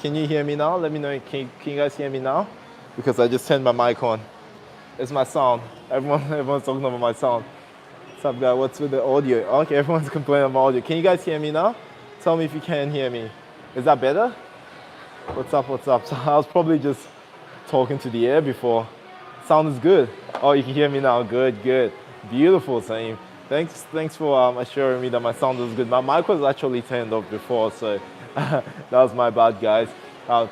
Can you hear me now? Let me know. Can you guys hear me now? Because I just turned my mic on. It's my sound. Everyone's talking about my sound. What's up, guy? What's with the audio? Okay, everyone's complaining about audio. Can you guys hear me now? Tell me if you can hear me. Is that better? What's up? What's up? So I was probably just talking to the air before. Sound is good. Oh, you can hear me now. Good, good. Beautiful, Saeem. Thanks for assuring me that my sound was good. My mic was actually turned off before, so that was my bad, guys.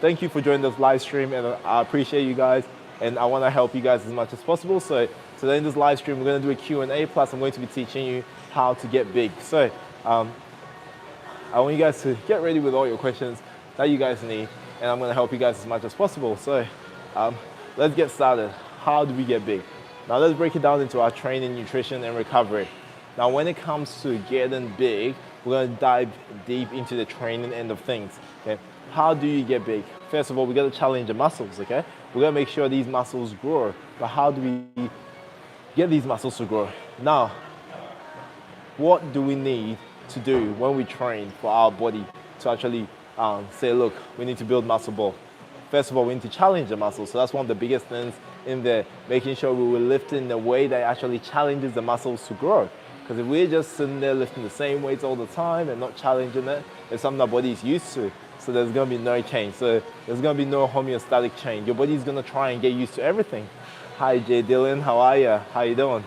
Thank you for joining this live stream, and I appreciate you guys, and I want to help you guys as much as possible. So today in this live stream, we're going to do a Q&A, plus I'm going to be teaching you how to get big. So I want you guys to get ready with all your questions that you guys need, and I'm going to help you guys as much as possible. So let's get started. How do we get big? Now let's break it down into our training, nutrition, and recovery. Now when it comes to getting big, we're going to dive deep into the training end of things. Okay? How do you get big? First of all, we got to challenge the muscles. Okay? We're going to make sure these muscles grow. But how do we get these muscles to grow? Now, what do we need to do when we train for our body to actually say, look, we need to build muscle bulk? First of all, we need to challenge the muscles. So that's one of the biggest things in there, making sure we will lift in a way that actually challenges the muscles to grow. Because if we're just sitting there lifting the same weights all the time and not challenging it, it's something our body is used to. So there's going to be no change. So there's going to be no homeostatic change. Your body's going to try and get used to everything. Hi, Jay Dylan. How are you? How you doing?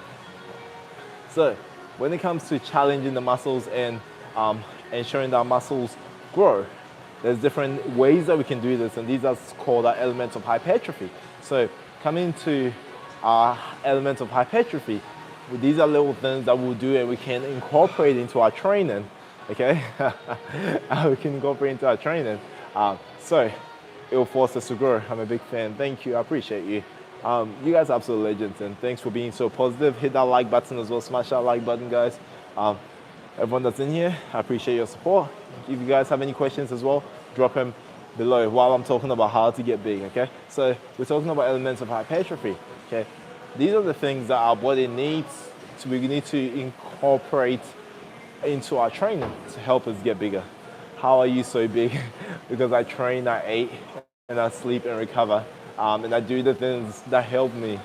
So when it comes to challenging the muscles and ensuring that our muscles grow, there's different ways that we can do this, and these are called our elements of hypertrophy. So coming to our elements of hypertrophy, these are little things that we'll do and we can incorporate into our training, okay? We can incorporate into our training. So it will force us to grow. I'm a big fan. Thank you. I appreciate you. You guys are absolute legends, and thanks for being so positive. Hit that like button as well. Smash that like button, guys. Everyone that's in here, I appreciate your support. If you guys have any questions as well, drop them below while I'm talking about how to get big, okay? So we're talking about elements of hypertrophy, okay? These are the things that our body needs, we need to incorporate into our training to help us get bigger. How are you so big? Because I train, I eat, and I sleep and recover, and I do the things that help me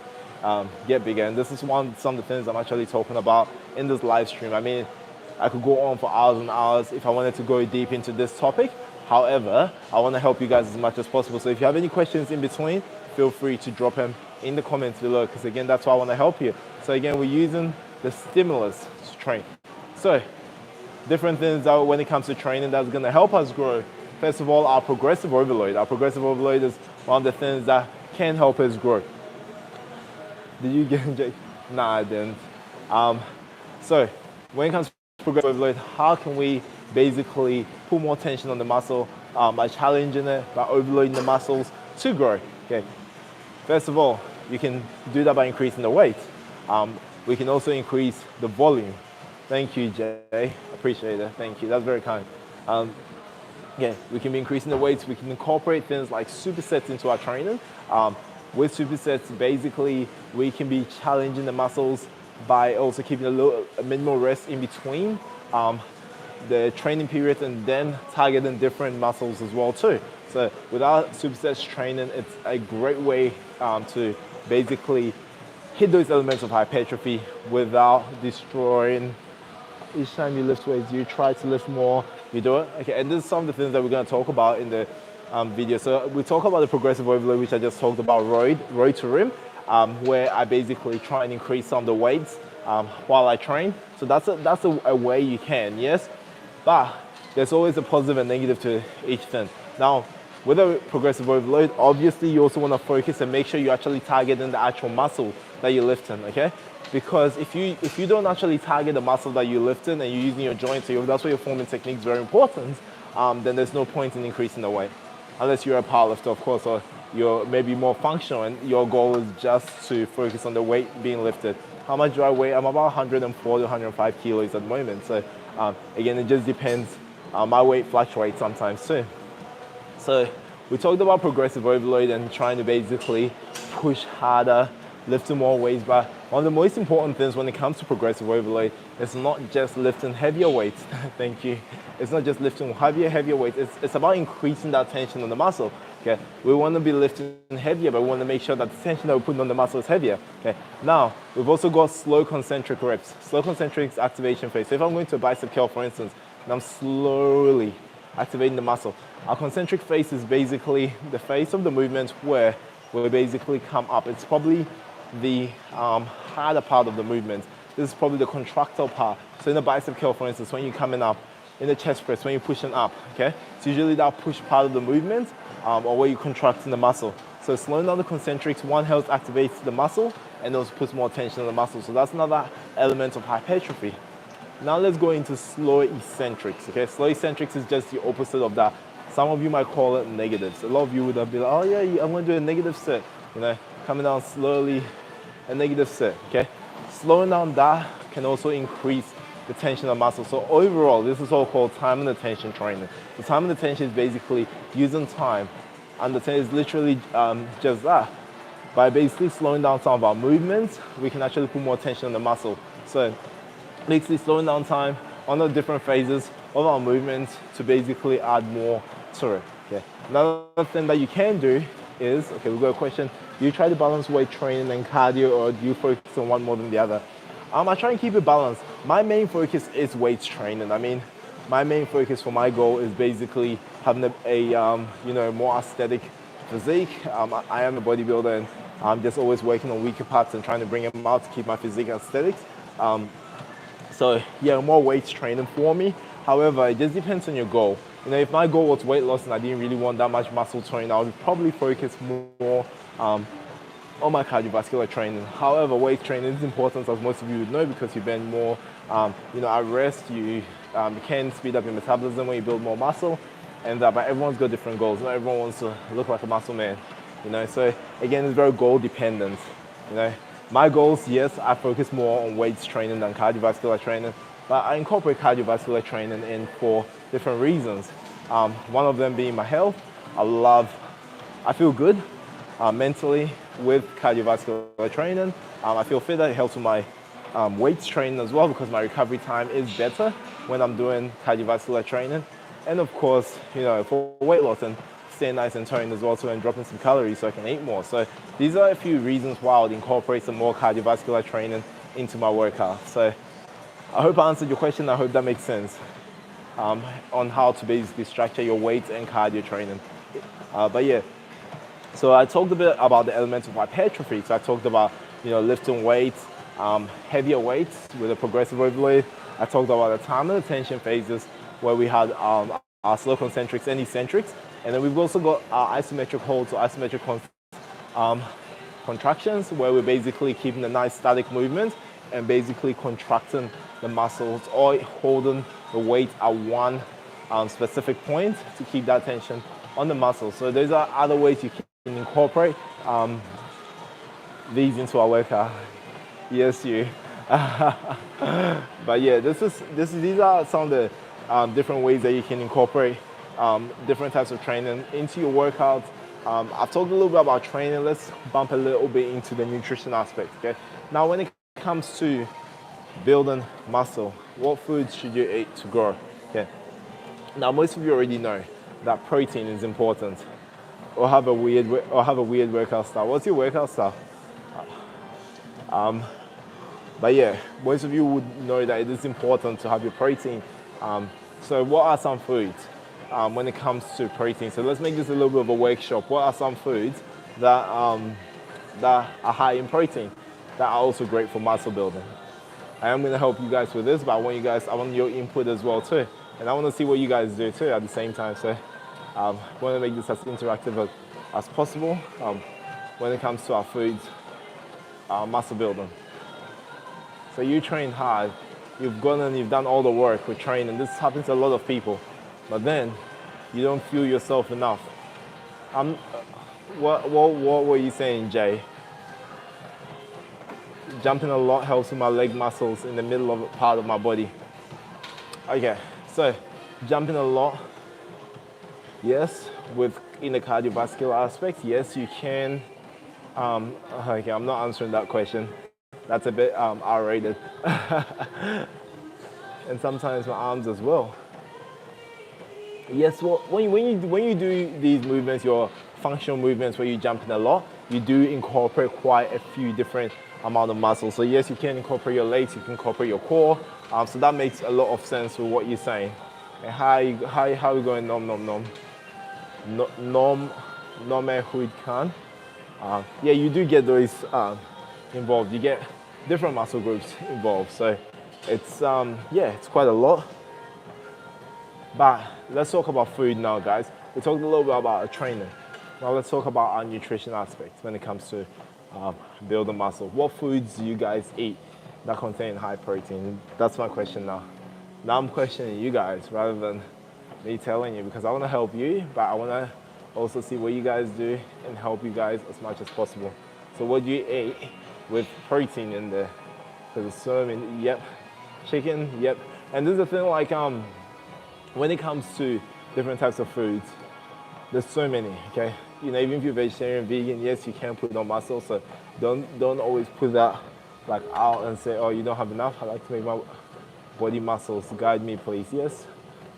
get bigger. And this is some of the things I'm actually talking about in this live stream. I mean, I could go on for hours and hours if I wanted to go deep into this topic. However, I want to help you guys as much as possible. So if you have any questions in between, feel free to drop them in the comments below, because again, that's why I want to help you. So again, we're using the stimulus to train. So different things that when it comes to training that's going to help us grow. First of all, our progressive overload. Our progressive overload is one of the things that can help us grow. Did you get it? Nah, I didn't. So when it comes to progressive overload, how can we basically put more tension on the muscle by challenging it, by overloading the muscles to grow? Okay. First of all, you can do that by increasing the weight. We can also increase the volume. Thank you, Jay. Appreciate it. Thank you. That's very kind. Yeah, we can be increasing the weights. We can incorporate things like supersets into our training. With supersets, basically, we can be challenging the muscles by also keeping a minimal rest in between the training periods, and then targeting different muscles as well too. So without supersets training, it's a great way to basically hit those elements of hypertrophy without destroying. Each time you lift weights, you try to lift more, you do it. Okay, and this is some of the things that we're going to talk about in the video. So we talk about the progressive overload, which I just talked about, road to rim, where I basically try and increase some of the weights while I train. So that's a way you can, yes? But there's always a positive and negative to each thing. Now, with a progressive overload, obviously you also want to focus and make sure you're actually targeting the actual muscle that you're lifting, okay? Because if you don't actually target the muscle that you're lifting and you're using your joints, so that's why your forming technique is very important, then there's no point in increasing the weight. Unless you're a powerlifter, of course, or you're maybe more functional and your goal is just to focus on the weight being lifted. How much do I weigh? I'm about 104 to 105 kilos at the moment. So again, it just depends. My weight fluctuates sometimes too. So we talked about progressive overload and trying to basically push harder lifting more weights. But one of the most important things when it comes to progressive overload is not just lifting heavier weights. Thank you. It's not just lifting heavier weights. It's about increasing that tension on the muscle. Okay, we want to be lifting heavier, but we want to make sure that the tension that we're putting on the muscle is heavier. Okay, now we've also got slow concentric reps. Slow concentric activation phase. So if I'm going to a bicep curl, for instance, and I'm slowly activating the muscle, our concentric phase is basically the phase of the movement where we basically come up. It's probably the harder part of the movement. This is probably the contractile part. So in the bicep curl, for instance, when you're coming up, in the chest press, when you're pushing up, okay? It's usually that push part of the movement or where you're contracting the muscle. So slowing down the concentrics, one helps activate the muscle and also puts more tension on the muscle. So that's another element of hypertrophy. Now let's go into slow eccentrics, okay? Slow eccentrics is just the opposite of that. Some of you might call it negatives. A lot of you would have been like, oh yeah, I'm gonna do a negative set, you know, coming down slowly, a negative set, okay? Slowing down that can also increase the tension of muscle. So overall, this is all called time and attention training. So time and attention is basically using time, and the is literally just that. By basically slowing down some of our movements, we can actually put more tension on the muscle. So basically slowing down time on the different phases of our movements to basically add more to it. Okay. Another thing that you can do is, okay, we've got a question. Do you try to balance weight training and cardio, or do you focus on one more than the other? I try and keep it balanced. My main focus is weights training. I mean, my main focus for my goal is basically having a more aesthetic physique. I am a bodybuilder, and I'm just always working on weaker parts and trying to bring them out to keep my physique aesthetics. So yeah, more weights training for me. However, it just depends on your goal. You know, if my goal was weight loss and I didn't really want that much muscle tone, I would probably focus more on my cardiovascular training. However, weight training is important, as most of you would know, because you burn more, at rest. You can speed up your metabolism when you build more muscle, and but everyone's got different goals. Not everyone wants to look like a muscle man, you know. So again, it's very goal dependent. You know, my goals, yes, I focus more on weights training than cardiovascular training, but I incorporate cardiovascular training in for different reasons. One of them being my health. I feel good mentally with cardiovascular training. I feel fitter. It helps with my weights training as well, because my recovery time is better when I'm doing cardiovascular training. And of course, you know, for weight loss and staying nice and toned as well, so I'm dropping some calories so I can eat more. So these are a few reasons why I would incorporate some more cardiovascular training into my workout. So I hope I answered your question. I hope that makes sense on how to basically structure your weights and cardio training. But yeah, so I talked a bit about the elements of hypertrophy. So I talked about, you know, lifting weights, heavier weights with a progressive overload. I talked about the time and attention phases where we had our slow concentrics and eccentrics. And then we've also got our isometric holds or isometric contractions, where we're basically keeping a nice static movement and basically contracting the muscles or holding the weight at one specific point to keep that tension on the muscle. So those are other ways you can incorporate these into our workout. Yes, you. But yeah, these are some of the different ways that you can incorporate different types of training into your workouts. I've talked a little bit about training. Let's bump a little bit into the nutrition aspect. Okay. Now, when it comes to building muscle, what foods should you eat to grow? Okay. Now, most of you already know that protein is important, or have a weird workout style. What's your workout style? But yeah, most of you would know that it is important to have your protein. So what are some foods when it comes to protein? So let's make this a little bit of a workshop. What are some foods that are high in protein that are also great for muscle building? I am going to help you guys with this, but I want your input as well too. And I want to see what you guys do too at the same time. So I want to make this as interactive as possible when it comes to our foods, muscle building. So you train hard, you've gone and you've done all the work with training. This happens to a lot of people, but then you don't fuel yourself enough. What were you saying, Jay? Jumping a lot helps with my leg muscles in the middle of a part of my body. Okay, so jumping a lot, yes, in the cardiovascular aspect, yes, you can Okay, I'm not answering that question. That's a bit R-rated. And sometimes my arms as well. Yes, well, when you do these movements, your functional movements where you jump in a lot, you do incorporate quite a few different amount of muscles. So yes, you can incorporate your legs, you can incorporate your core. So that makes a lot of sense with what you're saying. And how you going nom nom nom? Nom nome huid kan. Yeah, you do get those involved. You get different muscle groups involved. So it's yeah, it's quite a lot. But let's talk about food now, guys. We talked a little bit about training. Now let's talk about our nutrition aspect when it comes to building muscle. What foods do you guys eat that contain high protein? That's my question now. Now I'm questioning you guys rather than me telling you, because I want to help you, but I want to also see what you guys do and help you guys as much as possible. So what do you eat with protein in there? Because there's so many. Yep, chicken. Yep. And this is the thing, like when it comes to different types of foods, there's so many, okay? You know, even if you're vegetarian, vegan, yes, you can put on muscle, so don't always put that like out and say, oh, you don't have enough. I like to make my body muscles guide me, please. Yes,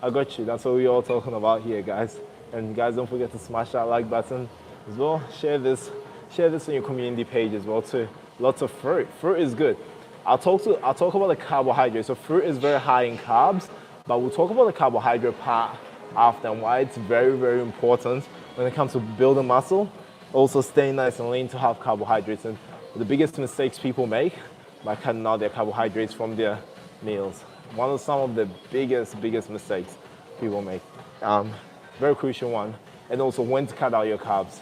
I got you. That's what we're all talking about here, guys. And guys, don't forget to smash that like button as well. Share this on your community page as well too. Lots of fruit. Fruit is good. I'll talk about the carbohydrates. So fruit is very high in carbs, but we'll talk about the carbohydrate part after and why it's very, very important when it comes to building muscle. Also staying nice and lean to have carbohydrates. And the biggest mistakes people make by cutting out their carbohydrates from their meals. Some of the biggest mistakes people make. Very crucial one. And also when to cut out your carbs.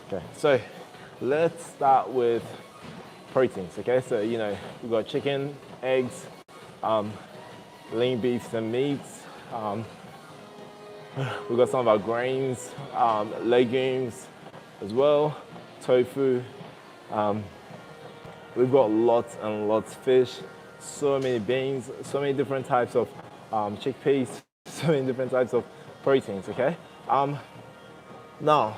Okay, so let's start with proteins, okay? So, you know, we've got chicken, eggs, lean beefs and meats. We've got some of our grains, legumes as well, tofu. We've got lots and lots of fish, so many beans, so many different types of chickpeas, so many different types of proteins, okay? Now,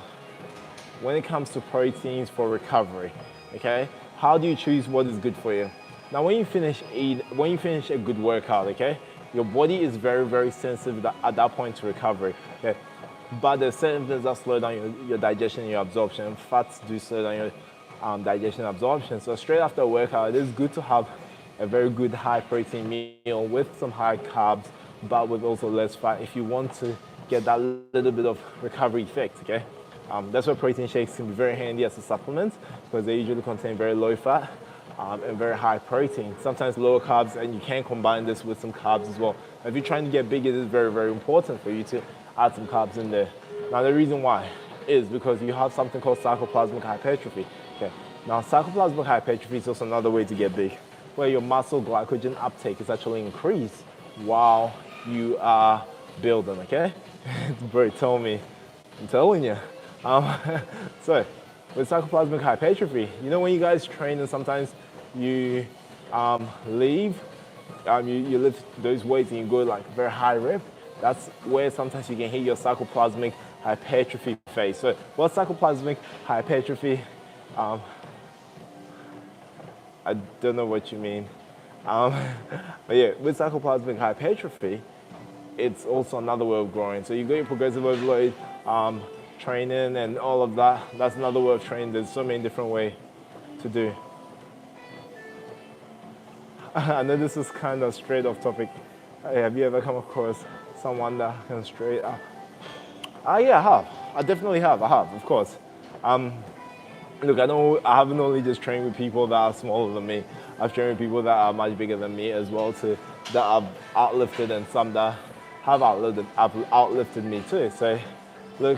when it comes to proteins for recovery, okay, how do you choose what is good for you? Now, when you finish a good workout, okay, your body is very, very sensitive at that point to recovery, okay? But there's certain things that slow down your digestion and your absorption. Fats do slow down your digestion and absorption. So straight after a workout, it is good to have a very good high protein meal with some high carbs, but with also less fat if you want to get that little bit of recovery effect, okay? That's why protein shakes can be very handy as a supplement, because they usually contain very low fat and very high protein. Sometimes lower carbs, and you can combine this with some carbs as well. If you're trying to get big, it is very, very important for you to add some carbs in there. Now, the reason why is because you have something called sarcoplasmic hypertrophy. Okay. Now, sarcoplasmic hypertrophy is also another way to get big, where your muscle glycogen uptake is actually increased while you are building, okay? Bro, tell me. I'm telling you. So, with sarcoplasmic hypertrophy, you know when you guys train and sometimes you leave, you lift those weights and you go like very high rep, that's where sometimes you can hit your sarcoplasmic hypertrophy phase. So, what's sarcoplasmic hypertrophy? I don't know what you mean. But yeah, with sarcoplasmic hypertrophy, it's also another way of growing. So you got your progressive overload training and all of that. That's another way of training. There's so many different ways to do. I know this is kind of straight off topic. Hey, have you ever come across someone that can straight up? Yeah, I have. I definitely have. I have, of course. Look, I haven't only just trained with people that are smaller than me. I've trained with people that are much bigger than me as well, too, that I've outlifted, and some that have outlifted me too. So, look,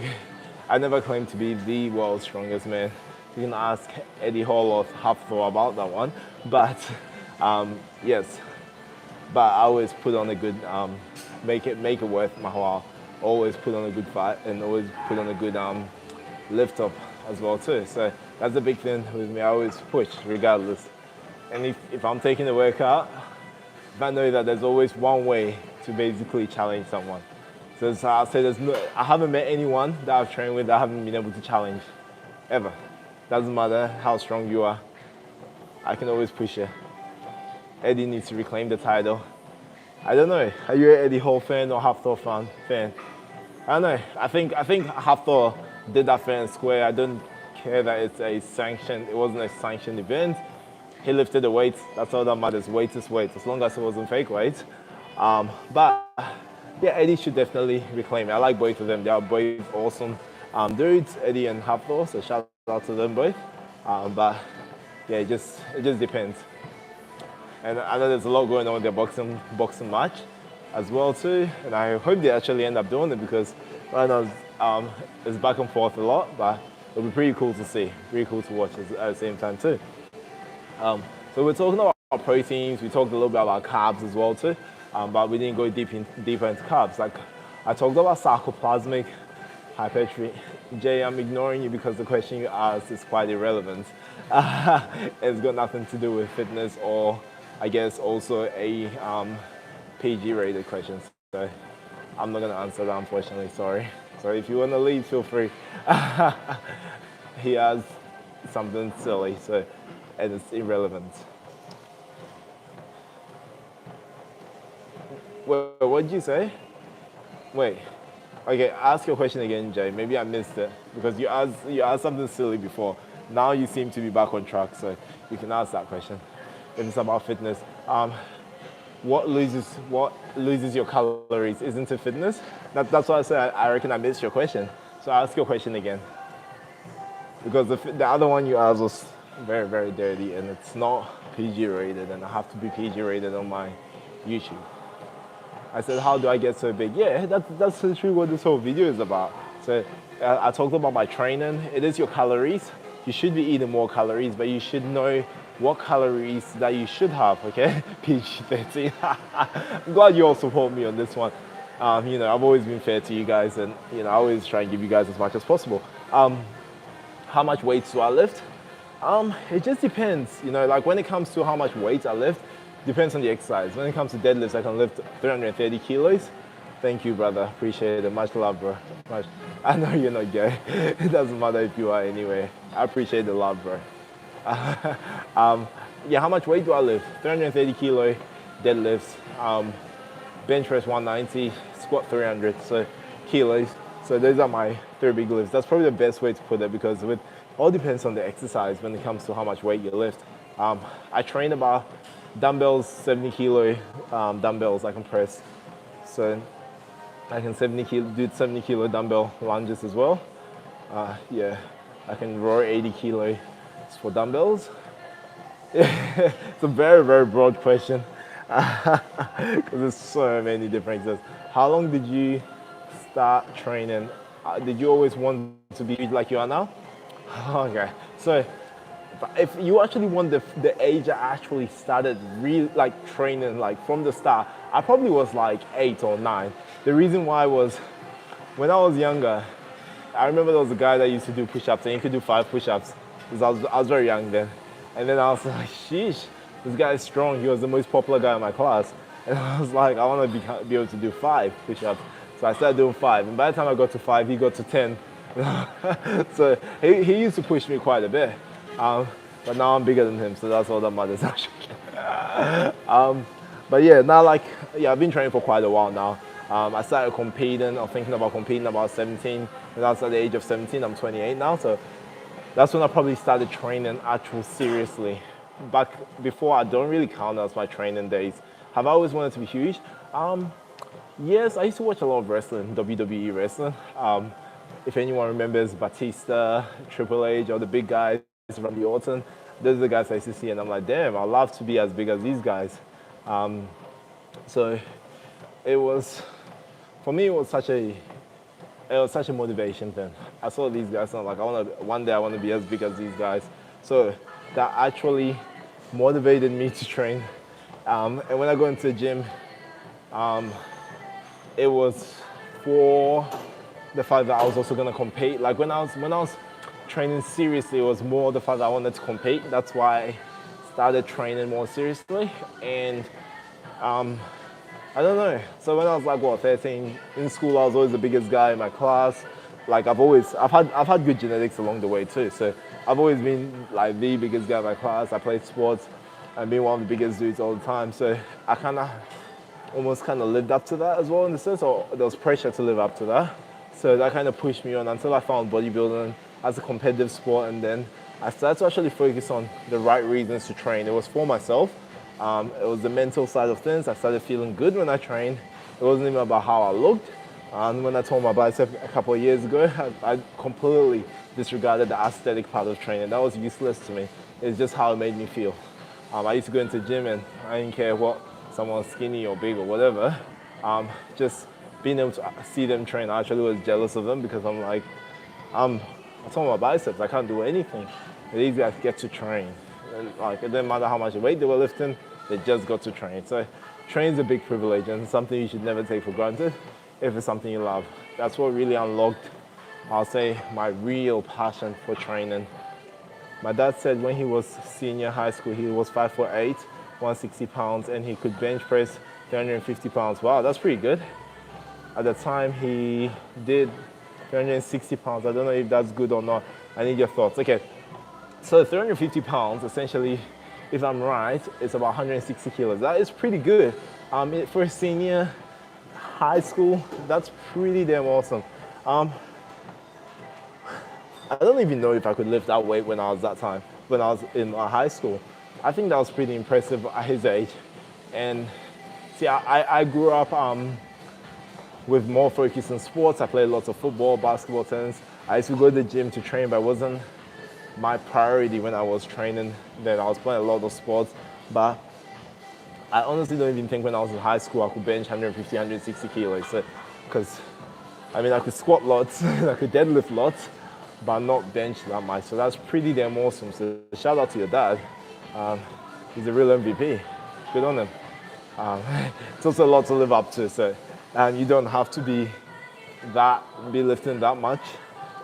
I never claimed to be the world's strongest man. You can ask Eddie Hall or Hafthor about that one. But yes, but I always put on a good, make it worth my while. Always put on a good fight and always put on a good lift up as well too. So that's the big thing with me. I always push regardless. And if I'm taking a workout, if I know that there's always one way to basically challenge someone. So I'll say I haven't met anyone that I've trained with that I haven't been able to challenge, ever. Doesn't matter how strong you are. I can always push you. Eddie needs to reclaim the title. I don't know. Are you an Eddie Hall fan or Hafthor fan? I don't know. I think Hafthor did that fair and square. I don't care that it's a sanctioned. It wasn't a sanctioned event. He lifted the weights. That's all that matters. Weight is weight, as long as it wasn't fake weight. But yeah, Eddie should definitely reclaim it. I like both of them. They are both awesome dudes, Eddie and Hafthor. So shout out to them both. But yeah, it just depends. And I know there's a lot going on with their boxing match as well too. And I hope they actually end up doing it because right now it's back and forth a lot, but it'll be pretty cool to see, pretty cool to watch at the same time too. So we're talking about proteins. We talked a little bit about carbs as well too, but we didn't go deeper into carbs. Like I talked about sarcoplasmic hypertrophy. Jay, I'm ignoring you because the question you asked is quite irrelevant. It's got nothing to do with fitness or I guess also a PG rated question. So I'm not gonna answer that, unfortunately, sorry. So if you wanna leave, feel free. He has something silly, so and it's irrelevant. Wait, what did you say? Wait. Okay, ask your question again, Jay. Maybe I missed it because you asked something silly before. Now you seem to be back on track, so you can ask that question. If it's about fitness, what loses your calories? Isn't it fitness? That's why I said I reckon I missed your question. So ask your question again. Because the other one you asked was very, very dirty, and it's not PG rated, and I have to be PG rated on my YouTube. I said, how do I get so big? Yeah, that's literally what this whole video is about. So I talked about my training. It is your calories. You should be eating more calories, but you should know what calories that you should have, okay? PG-13. I'm glad you all support me on this one. You know, I've always been fair to you guys, and you know, I always try and give you guys as much as possible. How much weight do I lift? It just depends. You know, like when it comes to how much weight I lift, depends on the exercise. When it comes to deadlifts, I can lift 330 kilos. Thank you, brother. Appreciate it. Much love, bro. I know you're not gay. It doesn't matter if you are anyway. I appreciate the love, bro. Yeah, how much weight do I lift? 330 kilo deadlifts, bench press 190, squat 300 kilos. So those are my 3 big lifts. That's probably the best way to put it because it all depends on the exercise when it comes to how much weight you lift. I train about dumbbells, 70 kilo dumbbells I can press. So I can do 70 kilo dumbbell lunges as well. Yeah, I can row 80 kilo for dumbbells. It's a very, very broad question because there's so many different exercises. How long did you start training? Did you always want to be like you are now? Okay, so if you actually want the age I actually started really like training like from the start, I probably was like 8 or 9. The reason why was when I was younger, I remember there was a guy that used to do push-ups and he could do 5 push-ups because I was very young then. And then I was like, sheesh, this guy is strong. He was the most popular guy in my class. And I was like, I want to be able to do 5 push-ups. So I started doing 5. And by the time I got to 5, he got to 10. So he used to push me quite a bit. But now I'm bigger than him, so that's all that matters actually. But yeah, now I've been training for quite a while now. I started competing, or thinking about competing about 17. And that's at the age of 17, I'm 28 now. So that's when I probably started training actual seriously. Back before, I don't really count as my training days. Have I always wanted to be huge? Yes, I used to watch a lot of wrestling, WWE wrestling. If anyone remembers Batista, Triple H, or the big guys, Randy Orton, those are the guys I used to see, and I'm like, damn, I'd love to be as big as these guys. So it was, for me, it was such a motivation thing. I saw these guys and I'm like, one day I want to be as big as these guys. So that actually motivated me to train. And when I go into the gym, it was for the fact that I was also going to compete. Like when I was training seriously, it was more the fact that I wanted to compete. That's why I started training more seriously. And I don't know. So when I was like, 13, in school, I was always the biggest guy in my class. like I've had good genetics along the way too. So I've always been like the biggest guy in my class. I played sports and been one of the biggest dudes all the time. So I almost lived up to that as well in the sense, or there was pressure to live up to that. So that kind of pushed me on until I found bodybuilding as a competitive sport, and then I started to actually focus on the right reasons to train. It was for myself. It was the mental side of things. I started feeling good when I trained. It wasn't even about how I looked. And when I tore my bicep a couple of years ago, I completely disregarded the aesthetic part of training. That was useless to me. It's just how it made me feel. I used to go into the gym and I didn't care what someone skinny or big or whatever. Just being able to see them train, I actually was jealous of them because I'm like, I tore my biceps, I can't do anything. These guys get to train. And like, it didn't matter how much weight they were lifting, they just got to train. So training's a big privilege and something you should never take for granted if it's something you love. That's what really unlocked, I'll say, my real passion for training. My dad said when he was senior high school, he was 5'8", 160 pounds, and he could bench press 350 pounds. Wow, that's pretty good. At the time, he did 360 pounds. I don't know if that's good or not. I need your thoughts. Okay, so 350 pounds, essentially, if I'm right, it's about 160 kilos. That is pretty good. For a senior high school, that's pretty damn awesome. I don't even know if I could lift that weight when I was in high school. I think that was pretty impressive at his age. And see, I grew up with more focus on sports. I played lots of football, basketball, tennis. I used to go to the gym to train, but it wasn't my priority when I was training. Then I was playing a lot of sports, but I honestly don't even think when I was in high school I could bench 150, 160 kilos. Because, I could squat lots, I could deadlift lots, but not bench that much. So that's pretty damn awesome. So shout out to your dad. He's a real MVP. Good on him. It's also a lot to live up to. So, and you don't have to be lifting that much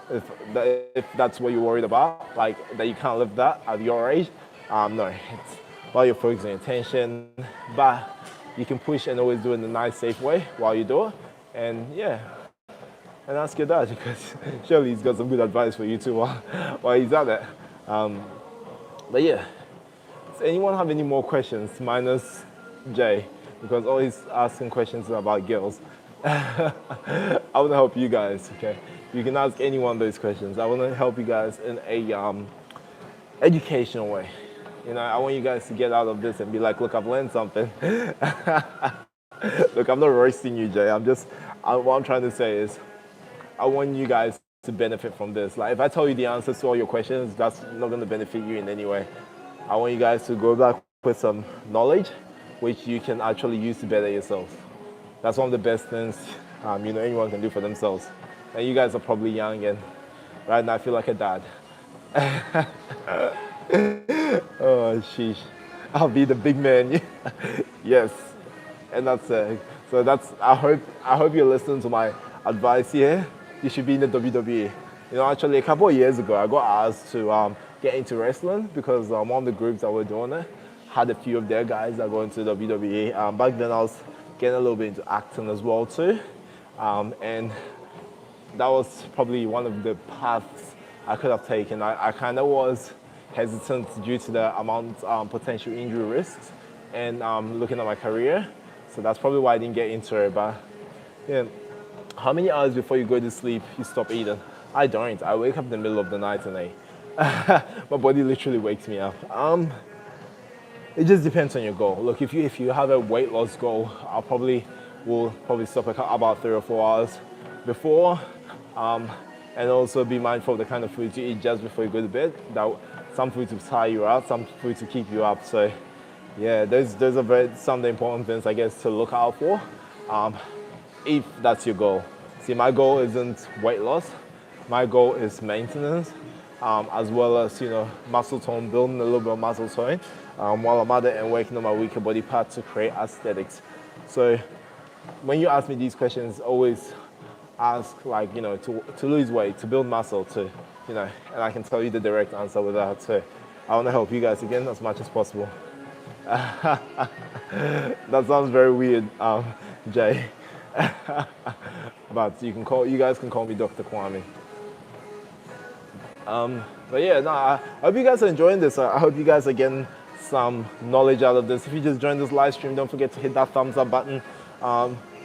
if that's what you're worried about, like that you can't lift that at your age. No, it's while you're focusing attention, but you can push and always do it in a nice, safe way while you do it. And yeah, and ask your dad because surely he's got some good advice for you too while he's at it. But yeah, does anyone have any more questions minus Jay? Because always asking questions about girls. I want to help you guys, okay? You can ask anyone those questions. I want to help you guys in a educational way. You know, I want you guys to get out of this and be like, look, I've learned something. Look, I'm not roasting you, Jay. What I'm trying to say is, I want you guys to benefit from this. Like, if I tell you the answers to all your questions, that's not going to benefit you in any way. I want you guys to go back with some knowledge, which you can actually use to better yourself. That's one of the best things, anyone can do for themselves. And you guys are probably young, and right now I feel like a dad. Oh, sheesh. I'll be the big man. Yes. And that's it. So I hope you're listening to my advice here. You should be in the WWE. Actually, a couple of years ago, I got asked to get into wrestling because one of the groups that were doing it had a few of their guys that go into WWE. Back then, I was getting a little bit into acting as well too. And that was probably one of the paths I could have taken. I kind of was hesitant due to the amount of potential injury risks and looking at my career. So that's probably why I didn't get into it. But yeah, how many hours before you go to sleep you stop eating? I don't. I wake up in the middle of the night and my body literally wakes me up. It just depends on your goal. Look, if you have a weight loss goal, will probably stop about 3 or 4 hours before, and also be mindful of the kind of food you eat just before you go to bed. Some foods will tire you out, some foods will keep you up. So yeah, those are some of the important things, I guess, to look out for, if that's your goal. See, my goal isn't weight loss. My goal is maintenance, as well as, muscle tone, building a little bit of muscle tone, while I'm at it and working on my weaker body parts to create aesthetics. So when you ask me these questions, always ask, to lose weight, to build muscle, and I can tell you the direct answer with that. So I want to help you guys again as much as possible. That sounds very weird, Jay. but you guys can call me Dr. Kwame. But yeah, no, I hope you guys are enjoying this. I hope you guys are getting some knowledge out of this. If you just joined this live stream, don't forget to hit that thumbs up button.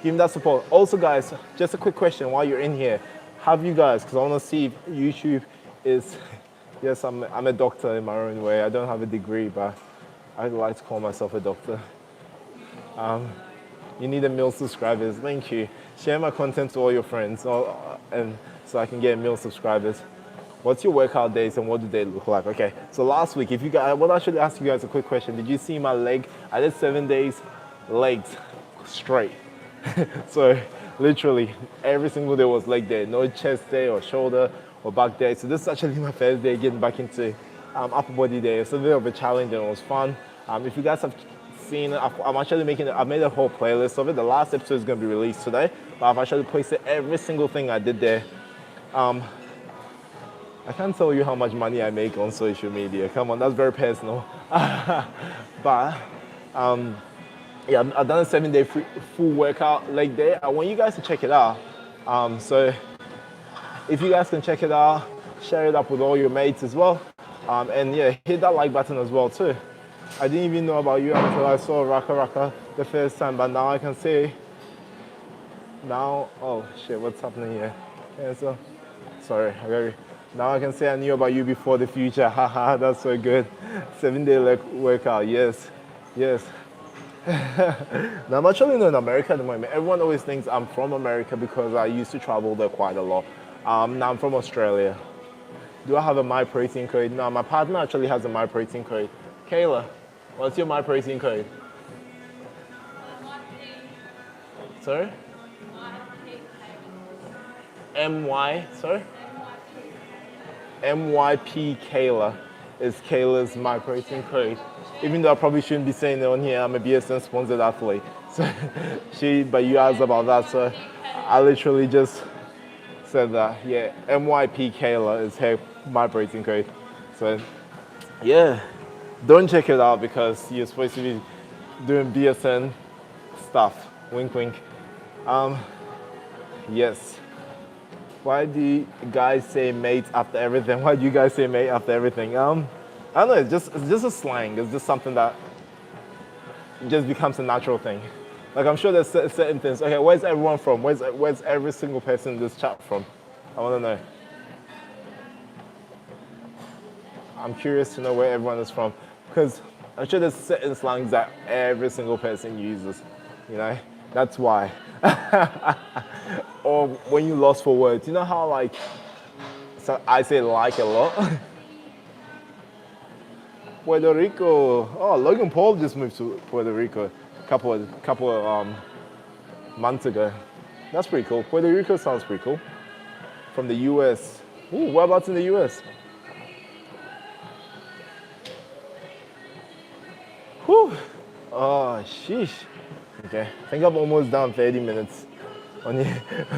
Give me that support. Also, guys, just a quick question while you're in here. Have you guys, because I want to see if YouTube is, yes, I'm a doctor in my own way. I don't have a degree, but I'd like to call myself a doctor. You need a million subscribers. Thank you. Share my content to all your friends, and so I can get a million subscribers. What's your workout days and what do they look like? Okay, so last week, if you guys, well, I should ask you guys a quick question. Did you see my leg? I did 7 days legs straight. So literally every single day was leg day. No chest day or shoulder or back day. So this is actually my first day getting back into upper body day. It's a bit of a challenge and it was fun. If you guys have seen it, I'm actually I made a whole playlist of it. The last episode is going to be released today, but I've actually posted every single thing I did there. I can't tell you how much money I make on social media. Come on, that's very personal. But yeah, I've done a 7-day full workout leg day. I want you guys to check it out. So if you guys can check it out, share it up with all your mates as well. And yeah, hit that like button as well too. I didn't even know about you until I saw Raka Raka the first time, but now I can see. Now, oh shit, what's happening here? Yeah, so, sorry, now I can say I knew about you before the future. Haha, that's so good. 7-day leg workout, yes. Now I'm actually in America at the moment. Everyone always thinks I'm from America because I used to travel there quite a lot. Now I'm from Australia. Do I have a My Protein code? No, my partner actually has a My Protein code. Kayla, what's your My Protein code? Sorry? Sorry? MYP Kayla is Kayla's My Protein code. Even though I probably shouldn't be saying it on here, I'm a BSN sponsored athlete. So but you asked about that, so I literally just said that. Yeah, MYP Kayla is her My Protein code. So yeah, don't check it out because you're supposed to be doing BSN stuff. Wink, wink. Yes. Why do you guys say mate after everything? Why do you guys say mate after everything? I don't know, it's just a slang. It's just something that just becomes a natural thing. Like I'm sure there's certain things. Okay, where's everyone from? Where's every single person in this chat from? I want to know. I'm curious to know where everyone is from because I'm sure there's certain slangs that every single person uses. You know, that's why. Or when you lost for words, you know how like, so I say like a lot. Puerto Rico. Oh, Logan Paul just moved to Puerto Rico a couple of months ago. That's pretty cool. Puerto Rico sounds pretty cool. From the US. Ooh, whereabouts in the US? Whew. Oh, sheesh. Okay, I think I'm almost down 30 minutes.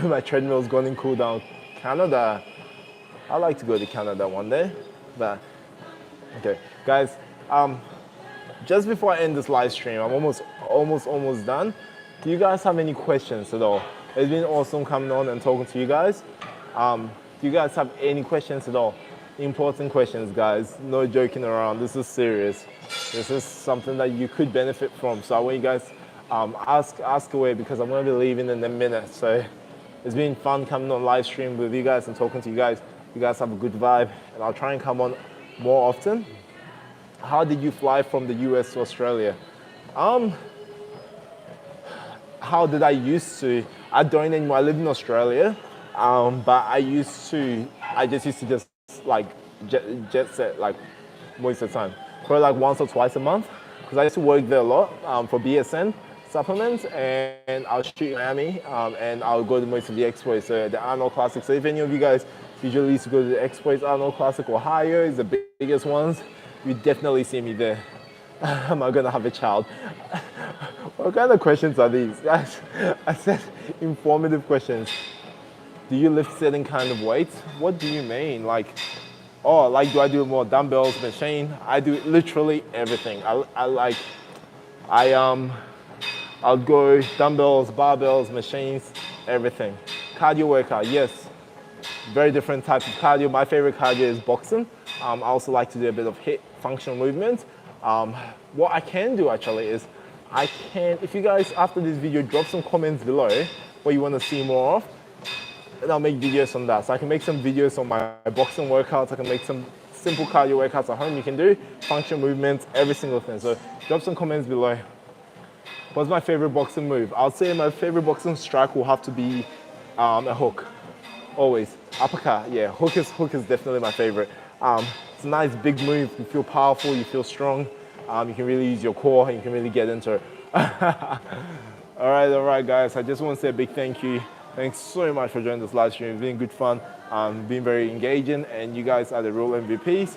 My treadmill's going in cool down. Canada. I'd like to go to Canada one day, but okay, guys. Just before I end this live stream, I'm almost done. Do you guys have any questions at all? It's been awesome coming on and talking to you guys. Do you guys have any questions at all? Important questions, guys. No joking around. This is serious. This is something that you could benefit from. So I want you guys ask away because I'm going to be leaving in a minute. So it's been fun coming on live stream with you guys and talking to you guys. You guys have a good vibe, and I'll try and come on more often. How did you fly from the US to Australia? How did I used to? I don't anymore. I live in Australia, but I just used to like jet set like most of the time, probably like once or twice a month, because I used to work there a lot for BSN supplements, and I'll shoot in Miami, and I'll go to most of the expos, so the Arnold Classic. So if any of you guys usually used to go to the expos, Arnold Classic, Ohio is the biggest ones, you definitely see me there. Am I gonna have a child? What kind of questions are these? I said informative questions. Do you lift certain kind of weights? What do you mean? Like, oh, like do I do more dumbbells, machine? I do literally everything. I'll go dumbbells, barbells, machines, everything. Cardio workout, yes. Very different types of cardio. My favorite cardio is boxing. I also like to do a bit of HIIT, functional movement. What I can do actually is, if you guys after this video drop some comments below what you want to see more of, and I'll make videos on that. So I can make some videos on my boxing workouts. I can make some simple cardio workouts at home you can do, functional movements, every single thing. So drop some comments below. What's my favorite boxing move? I'll say my favorite boxing strike will have to be a hook. Always. Uppercut, yeah, hook is definitely my favorite. It's a nice big move. You feel powerful, you feel strong. You can really use your core and you can really get into it. All right, guys. I just want to say a big thank you. Thanks so much for joining this live stream. It's been good fun, been very engaging, and you guys are the real MVPs.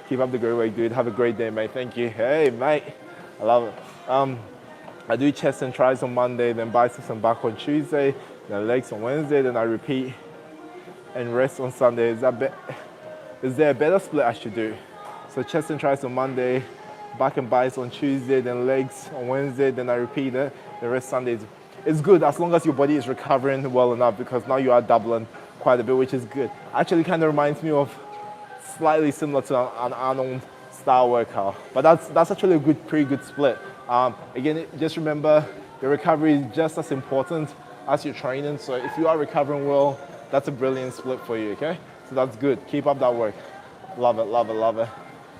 Keep up the great work, dude. Have a great day, mate. Thank you. Hey, mate. I love it. I do chest and tries on Monday, then biceps and back on Tuesday, then legs on Wednesday, then I repeat and rest on Sunday. Is there a better split I should do? So chest and tries on Monday, back and biceps on Tuesday, then legs on Wednesday, then I repeat it, the rest Sundays. It's good as long as your body is recovering well enough, because now you are doubling quite a bit, which is good. Actually kind of reminds me of slightly similar to an Arnold style workout, but that's actually a pretty good split. Again, just remember your recovery is just as important as your training. So if you are recovering well, that's a brilliant split for you, okay? So that's good. Keep up that work. Love it, love it, love it.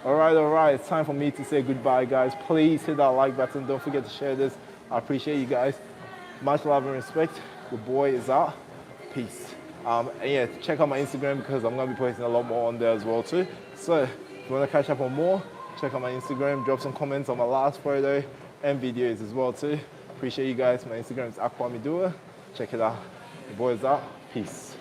All right. It's time for me to say goodbye, guys. Please hit that like button. Don't forget to share this. I appreciate you guys. Much love and respect. Your boy is out. Peace. And yeah, check out my Instagram because I'm going to be posting a lot more on there as well too. So if you want to catch up on more, check out my Instagram. Drop some comments on my last photo and videos as well too. Appreciate you guys. My Instagram is Kwame Duah. Check it out. Your boy is out. Peace.